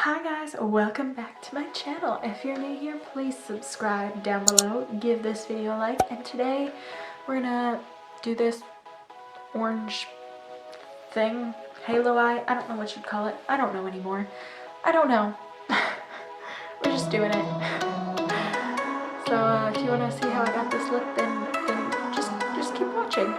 Hi guys, welcome back to my channel. If you're new here, please subscribe down below, give this video a like, and today we're gonna do this orange thing, halo eye, I don't know what you'd call it, I don't know anymore, I don't know, we're just doing it. So if you want to see how I got this look, then just keep watching.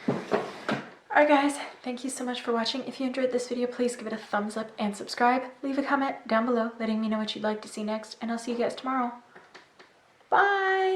Alright guys, thank you so much for watching. If you enjoyed this video, please give it a thumbs up and subscribe. Leave a comment down below letting me know what you'd like to see next, and I'll see you guys tomorrow. Bye!